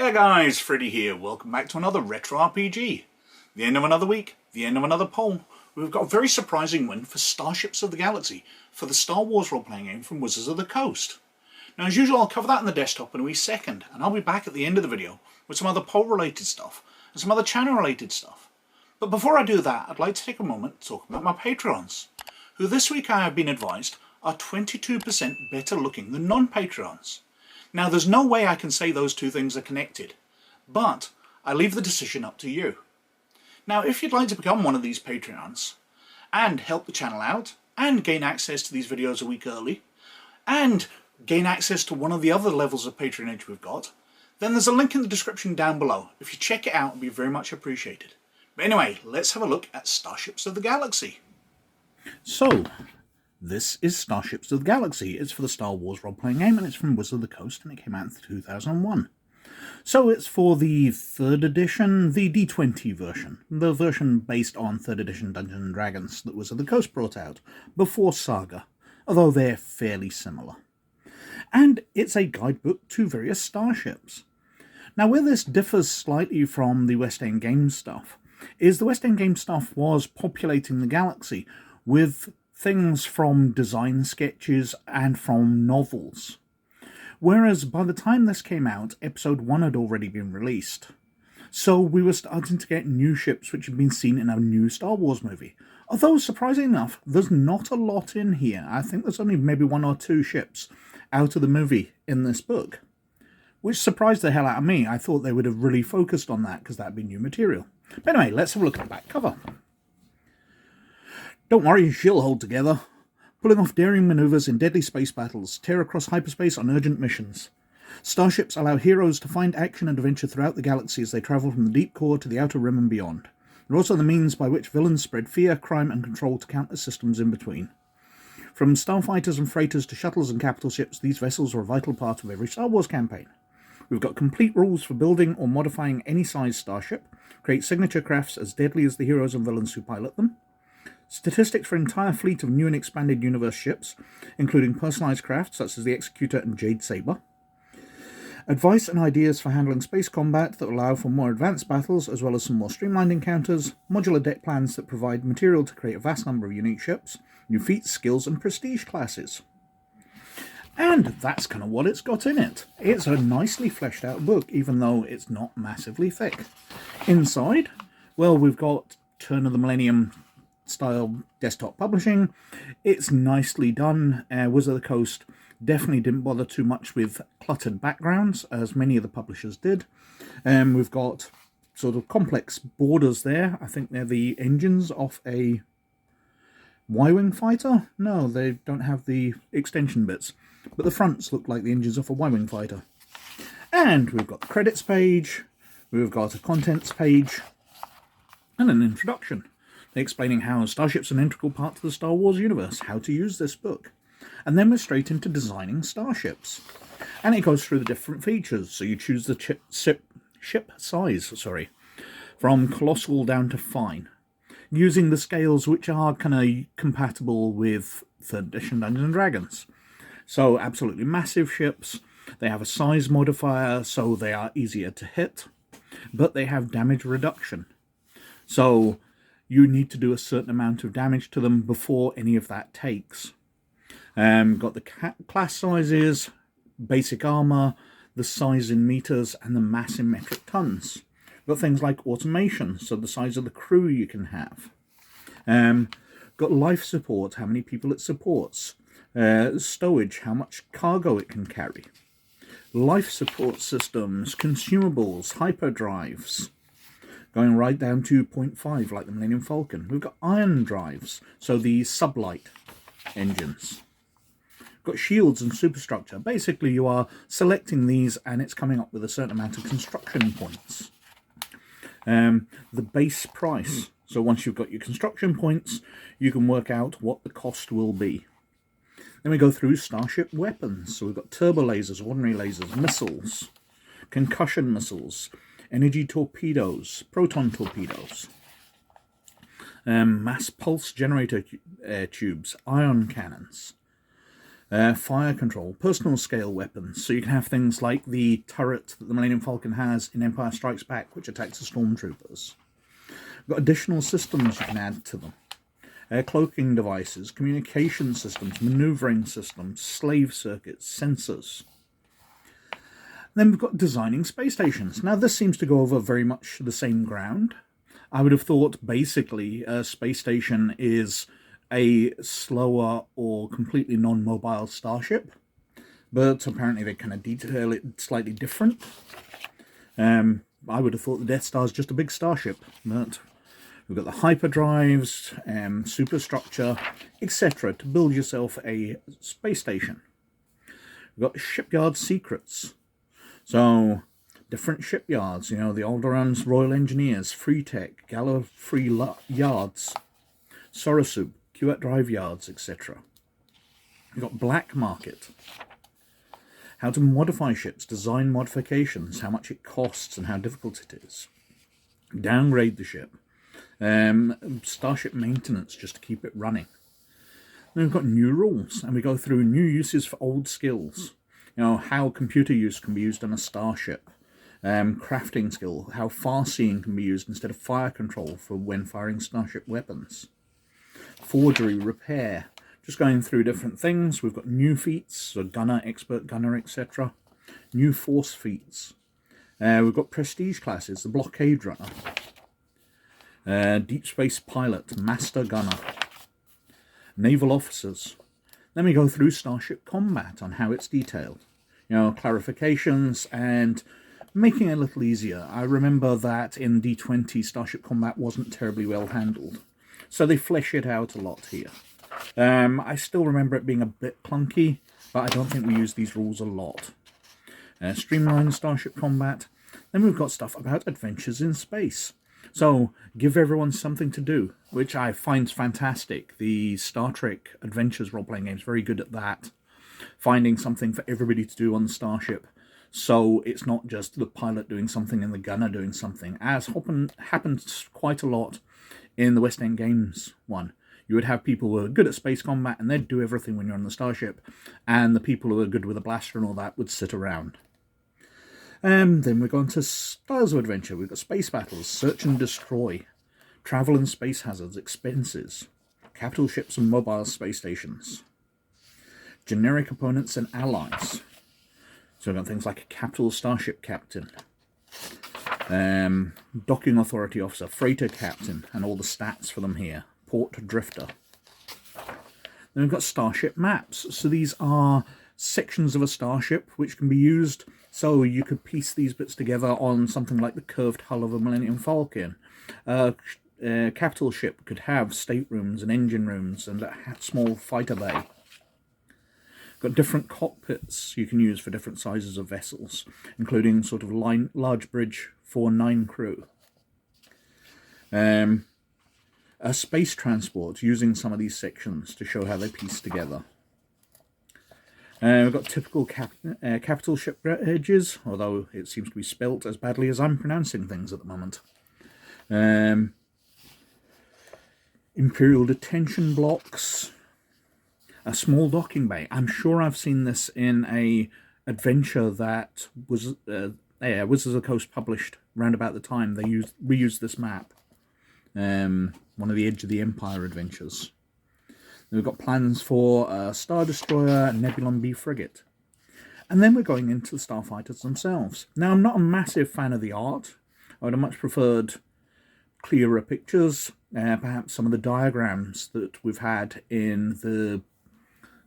Hey guys, Freddy here. Welcome back to another Retro RPG. The end of another week, the end of another poll. We've got a very surprising win for Starships of the Galaxy for the Star Wars role-playing game from Wizards of the Coast. Now as usual, I'll cover that in the desktop in a wee second, and I'll be back at the end of the video with some other poll-related stuff and some other channel-related stuff. But before I do that, I'd like to take a moment to talk about my Patreons, who this week I have been advised are 22% better looking than non-Patreons. Now, there's no way I can say those two things are connected, but I leave the decision up to you. Now, if you'd like to become one of these Patreons and help the channel out and gain access to these videos a week early and gain access to one of the other levels of patronage we've got, then there's a link in the description down below. If you check it out, it'll be very much appreciated. But anyway, let's have a look at Starships of the Galaxy. So, this is Starships of the Galaxy. It's for the Star Wars role-playing game, and it's from Wizards of the Coast, and it came out in 2001. So it's for the 3rd edition, the D20 version, the version based on 3rd edition Dungeons & Dragons that Wizards of the Coast brought out, before Saga, although they're fairly similar. And it's a guidebook to various starships. Now where this differs slightly from the West End Games stuff, is the West End Games stuff was populating the galaxy with things from design sketches and from novels. Whereas by the time this came out, episode 1 had already been released. So we were starting to get new ships which had been seen in a new Star Wars movie. Although, surprisingly enough, there's not a lot in here. I think there's only maybe 1 or 2 ships out of the movie in this book. Which surprised the hell out of me. I thought they would have really focused on that because that'd be new material. But anyway, let's have a look at the back cover. Don't worry, she'll hold together. Pulling off daring maneuvers in deadly space battles, tear across hyperspace on urgent missions. Starships allow heroes to find action and adventure throughout the galaxy as they travel from the deep core to the outer rim and beyond. They're also the means by which villains spread fear, crime and control to countless systems in between. From starfighters and freighters to shuttles and capital ships, these vessels are a vital part of every Star Wars campaign. We've got complete rules for building or modifying any size starship, create signature crafts as deadly as the heroes and villains who pilot them, statistics for an entire fleet of new and expanded universe ships, including personalized crafts such as the Executor and Jade Saber. Advice and ideas for handling space combat that allow for more advanced battles, as well as some more streamlined encounters. Modular deck plans that provide material to create a vast number of unique ships. New feats, skills, and prestige classes. And that's kind of what it's got in it. It's a nicely fleshed out book, even though it's not massively thick. Inside, well, we've got Turn of the Millennium style desktop publishing. It's nicely done. Wizards of the Coast definitely didn't bother too much with cluttered backgrounds, as many of the publishers did. We've got sort of complex borders there. I think they're the engines off a Y-Wing fighter? No, they don't have the extension bits, but the fronts look like the engines off a Y-Wing fighter. And we've got the credits page, we've got a contents page, and an introduction explaining how Starships are an integral part of the Star Wars universe, how to use this book. And then we're straight into designing starships. And it goes through the different features, so you choose the ship size, from colossal down to fine, using the scales which are kind of compatible with 3rd edition Dungeons & Dragons. So absolutely massive ships, they have a size modifier, so they are easier to hit, but they have damage reduction. So you need to do a certain amount of damage to them before any of that takes. Got the class sizes, basic armor, the size in meters, and the mass in metric tons. Got things like automation, so the size of the crew you can have. Got life support, how many people it supports. Stowage, how much cargo it can carry. Life support systems, consumables, hyperdrives, going right down to 0.5 like the Millennium Falcon. We've got ion drives, so the sublight engines. Got shields and superstructure. Basically you are selecting these and it's coming up with a certain amount of construction points. The base price. So once you've got your construction points, you can work out what the cost will be. Then we go through starship weapons. So we've got turbo lasers, ordinary lasers, missiles, concussion missiles, energy torpedoes, proton torpedoes, mass pulse generator tubes, ion cannons, Fire control, personal scale weapons, so you can have things like the turret that the Millennium Falcon has in Empire Strikes Back, which attacks the stormtroopers. You've got additional systems you can add to them. Cloaking devices, communication systems, maneuvering systems, slave circuits, sensors. Then we've got designing space stations. Now this seems to go over very much the same ground. I would have thought basically a space station is a slower or completely non-mobile starship, but apparently they kind of detail it slightly different. I would have thought the Death Star is just a big starship, but we've got the hyperdrives, superstructure, etc. to build yourself a space station. We've got shipyard secrets. So, different shipyards, you know, the Alderaan's Royal Engineers, Free Tech, Gallifrey Yards, Sorosub, Kuat Drive Yards, etc. We've got Black Market. How to modify ships, design modifications, how much it costs and how difficult it is. Downgrade the ship. Starship maintenance just to keep it running. Then we've got new rules, and we go through new uses for old skills. You know, how computer use can be used on a starship. Crafting skill, how far-seeing can be used instead of fire control for when firing starship weapons. Forgery, repair, just going through different things. We've got new feats, so gunner, expert gunner, etc. New force feats. We've got prestige classes, the blockade runner. Deep space pilot, master gunner. Naval officers. Then we go through starship combat on how it's detailed. You know, clarifications and making it a little easier. I remember that in D20 starship combat wasn't terribly well handled, so they flesh it out a lot here. I still remember it being a bit clunky, but I don't think we use these rules a lot. Streamline starship combat. Then we've got stuff about adventures in space. So, give everyone something to do, which I find fantastic. The Star Trek Adventures role-playing game is very good at that. Finding something for everybody to do on the starship. So it's not just the pilot doing something and the gunner doing something, as happens quite a lot in the West End Games one. You would have people who are good at space combat and they'd do everything when you're on the starship, and the people who are good with a blaster and all that would sit around. Then we're going to styles of adventure. We've got space battles, search and destroy, travel and space hazards, expenses, capital ships and mobile space stations, generic opponents and allies. So we've got things like a capital starship captain, docking authority officer, freighter captain, and all the stats for them here, port drifter. Then we've got starship maps. So these are sections of a starship which can be used, so you could piece these bits together on something like the curved hull of a Millennium Falcon. A capital ship could have staterooms and engine rooms and a small fighter bay. Got different cockpits you can use for different sizes of vessels, including sort of large bridge for 9 crew. A space transport, using some of these sections to show how they piece together. We've got typical capital ship edges, although it seems to be spelt as badly as I'm pronouncing things at the moment. Imperial detention blocks. A small docking bay. I'm sure I've seen this in a adventure that was Wizards of the Coast published round about the time they reused this map. One of the Edge of the Empire adventures. Then we've got plans for a Star Destroyer and Nebulon B frigate. And then we're going into the starfighters themselves. Now, I'm not a massive fan of the art. I would have much preferred clearer pictures. Perhaps some of the diagrams that we've had in the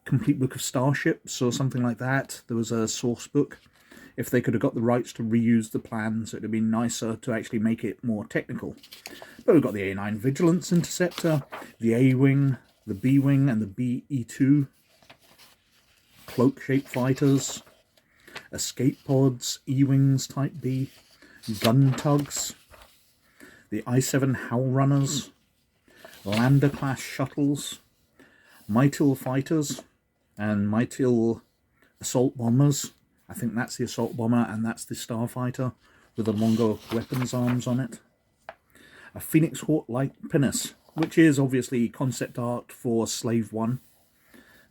Complete Book of Starships or something like that. There was a source book. If they could have got the rights to reuse the plans, it would have been nicer to actually make it more technical. But we've got the A9 Vigilance Interceptor, the A-Wing, the B-Wing and the BE-2, cloak-shaped fighters, escape pods, E-Wings Type B, gun tugs, the I-7 Howl Runners, Lander-class shuttles, Mytil fighters, and Mytil assault bombers. I think that's the assault bomber and that's the starfighter with the longer weapons arms on it. A Phoenix Hawk light pinnace, which is obviously concept art for Slave 1.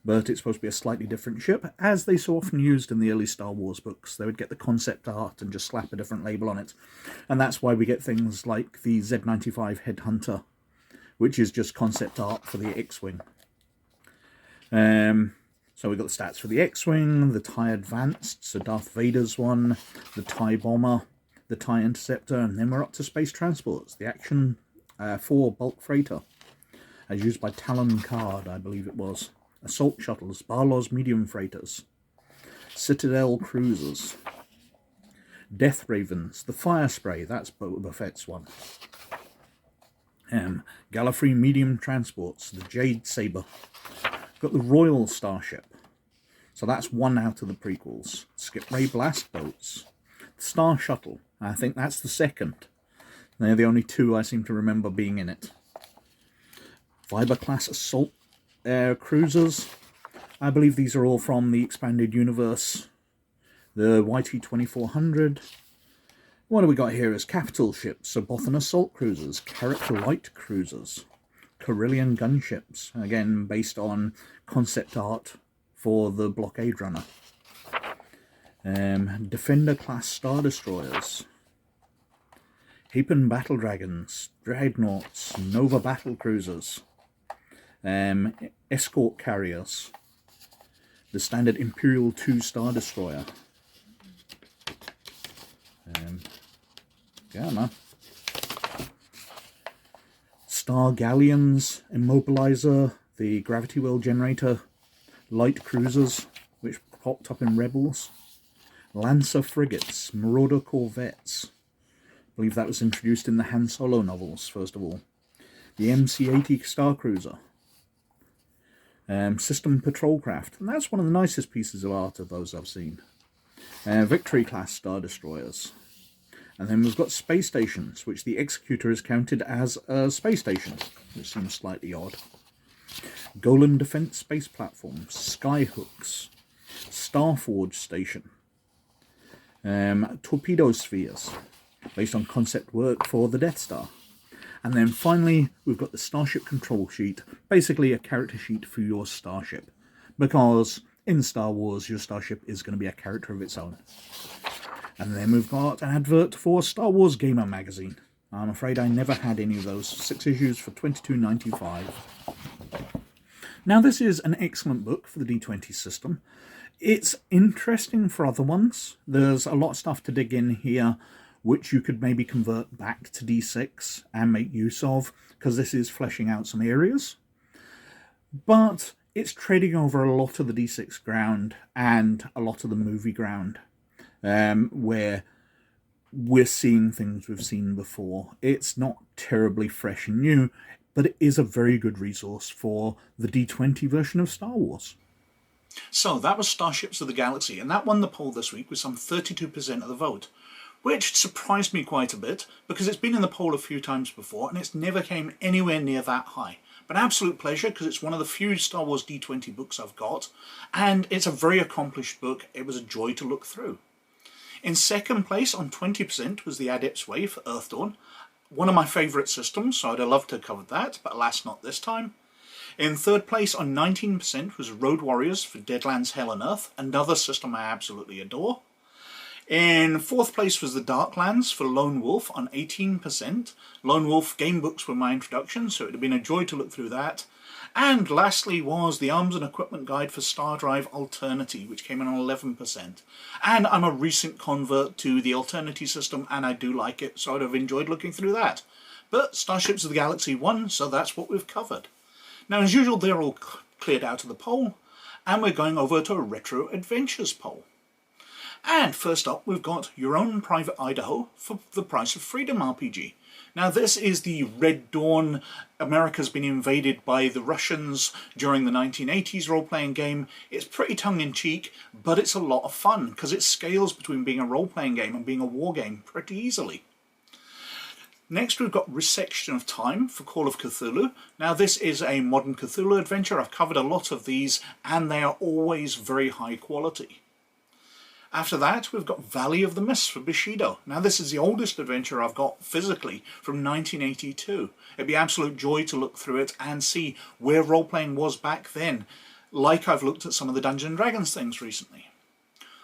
but it's supposed to be a slightly different ship, as they so often used in the early Star Wars books. They would get the concept art and just slap a different label on it. And that's why we get things like the Z-95 Headhunter, which is just concept art for the X-Wing. So we've got the stats for the X-Wing, the TIE Advanced, so Darth Vader's one, the TIE Bomber, the TIE Interceptor, and then we're up to Space Transports, the Action 4 Bulk Freighter, as used by Talon Card, I believe it was. Assault Shuttles, Barlow's Medium Freighters, Citadel Cruisers, Death Ravens, the Fire Spray, that's Boba Fett's one. Gallifrey Medium Transports, the Jade Saber. Got the Royal Starship, so that's one out of the prequels. Skip Ray Blast Boats, the Star Shuttle, I think that's the second. They're the only two I seem to remember being in it. Fiber Class Assault Air Cruisers, I believe these are all from the Expanded Universe. The YT-2400. What do we got here is capital ships, so Bothan Assault Cruisers, Carrack Light Cruisers, Carillion Gunships, again based on concept art for the Blockade Runner. Defender Class Star Destroyers, Hapen Battle Dragons, Dreadnoughts, Nova Battle Cruisers, Escort Carriers, the standard Imperial 2 Star Destroyer. Star Galleons, Immobilizer, the Gravity Well Generator, Light Cruisers, which popped up in Rebels, Lancer Frigates, Marauder Corvettes. I believe that was introduced in the Han Solo novels, first of all. The MC-80 Star Cruiser. System Patrol Craft, and that's one of the nicest pieces of art of those I've seen. Victory Class Star Destroyers. And then we've got space stations, which the Executor is counted as a space station, which seems slightly odd. Golan Defense Space Platforms, Skyhooks, Starforge Station, Torpedo Spheres, based on concept work for the Death Star. And then finally, we've got the Starship Control Sheet, basically a character sheet for your starship, because in Star Wars, your starship is going to be a character of its own. And then we've got an advert for Star Wars Gamer magazine. I'm afraid I never had any of those. 6 issues for $22.95. Now, this is an excellent book for the D20 system. It's interesting for other ones. There's a lot of stuff to dig in here, which you could maybe convert back to D6 and make use of, because this is fleshing out some areas. But it's trading over a lot of the D6 ground and a lot of the movie ground. Where we're seeing things we've seen before. It's not terribly fresh and new, but it is a very good resource for the D20 version of Star Wars. So that was Starships of the Galaxy, and that won the poll this week with some 32% of the vote, which surprised me quite a bit, because it's been in the poll a few times before, and it's never came anywhere near that high. But an absolute pleasure, because it's one of the few Star Wars D20 books I've got, and it's a very accomplished book. It was a joy to look through. In second place, on 20%, was the Adept's Way for Earthdawn. One of my favourite systems, so I'd have loved to have covered that, but alas, not this time. In third place, on 19%, was Road Warriors for Deadlands, Hell and Earth, another system I absolutely adore. In fourth place was the Darklands for Lone Wolf on 18%. Lone Wolf game books were my introduction, so it would have been a joy to look through that. And lastly was the Arms and Equipment Guide for Star Drive Alternity, which came in on 11%. And I'm a recent convert to the Alternity system, and I do like it, so I'd have enjoyed looking through that. But Starships of the Galaxy won, so that's what we've covered. Now, as usual, they're all cleared out of the poll, and we're going over to a Retro Adventures poll. And first up, we've got Your Own Private Idaho for the Price of Freedom RPG. Now, this is the Red Dawn. America's been invaded by the Russians during the 1980s role-playing game. It's pretty tongue-in-cheek, but it's a lot of fun, because it scales between being a role-playing game and being a war game pretty easily. Next, we've got Resection of Time for Call of Cthulhu. Now, this is a modern Cthulhu adventure. I've covered a lot of these, and they are always very high quality. After that, we've got Valley of the Mists for Bushido. Now, this is the oldest adventure I've got physically from 1982. It'd be absolute joy to look through it and see where role-playing was back then. like I've looked at some of the Dungeons & Dragons things recently.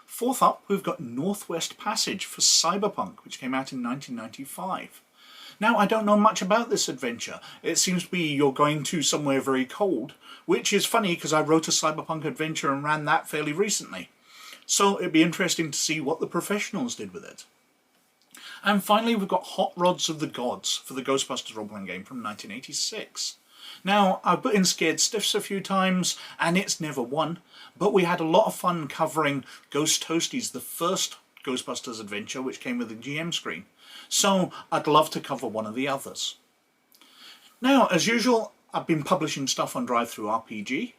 Fourth up, we've got Northwest Passage for Cyberpunk, which came out in 1995. Now, I don't know much about this adventure. It seems to be you're going to somewhere very cold, which is funny because I wrote a cyberpunk adventure and ran that fairly recently. So it'd be interesting to see what the professionals did with it. And finally, we've got Hot Rods of the Gods for the Ghostbusters role-playing game from 1986. Now, I've put in Scared Stiffs a few times, and it's never won, but we had a lot of fun covering Ghost Toasties, the first Ghostbusters adventure, which came with a GM screen. So I'd love to cover one of the others. Now, as usual, I've been publishing stuff on DrivethruRPG.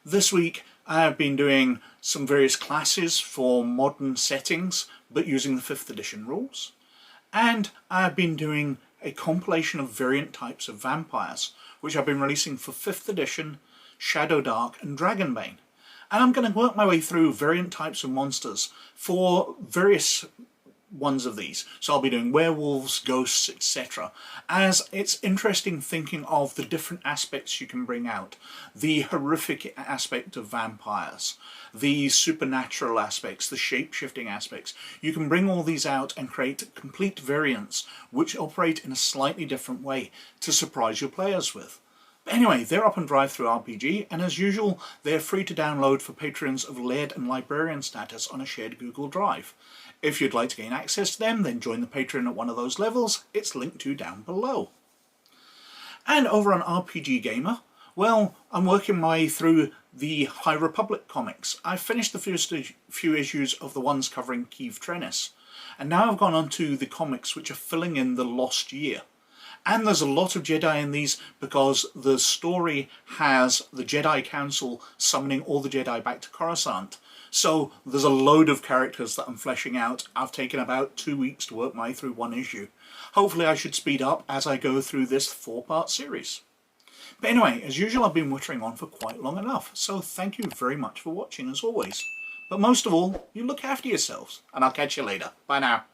This week, I've been doing some various classes for modern settings, but using the 5th edition rules. And I've been doing a compilation of variant types of vampires, which I've been releasing for 5th edition, Shadow Dark and Dragonbane. And I'm going to work my way through variant types of monsters for various ones of these. So I'll be doing werewolves, ghosts, etc. As it's interesting thinking of the different aspects you can bring out. The horrific aspect of vampires, the supernatural aspects, the shape-shifting aspects. You can bring all these out and create complete variants which operate in a slightly different way to surprise your players with. Anyway, they're up on DrivethruRPG, and as usual, they're free to download for patrons of Laird and Librarian status on a shared Google Drive. If you'd like to gain access to them, then join the Patreon at one of those levels. It's linked to down below. And over on RPG Gamer, well, I'm working my way through the High Republic comics. I've finished the first few issues of the ones covering Keeve Trennis, and now I've gone on to the comics which are filling in the Lost Year. And there's a lot of Jedi in these because the story has the Jedi Council summoning all the Jedi back to Coruscant. So there's a load of characters that I'm fleshing out. I've taken about 2 weeks to work my way through one issue. Hopefully I should speed up as I go through this 4-part series. But anyway, as usual, I've been wittering on for quite long enough, so thank you very much for watching as always. But most of all, you look after yourselves, and I'll catch you later. Bye now.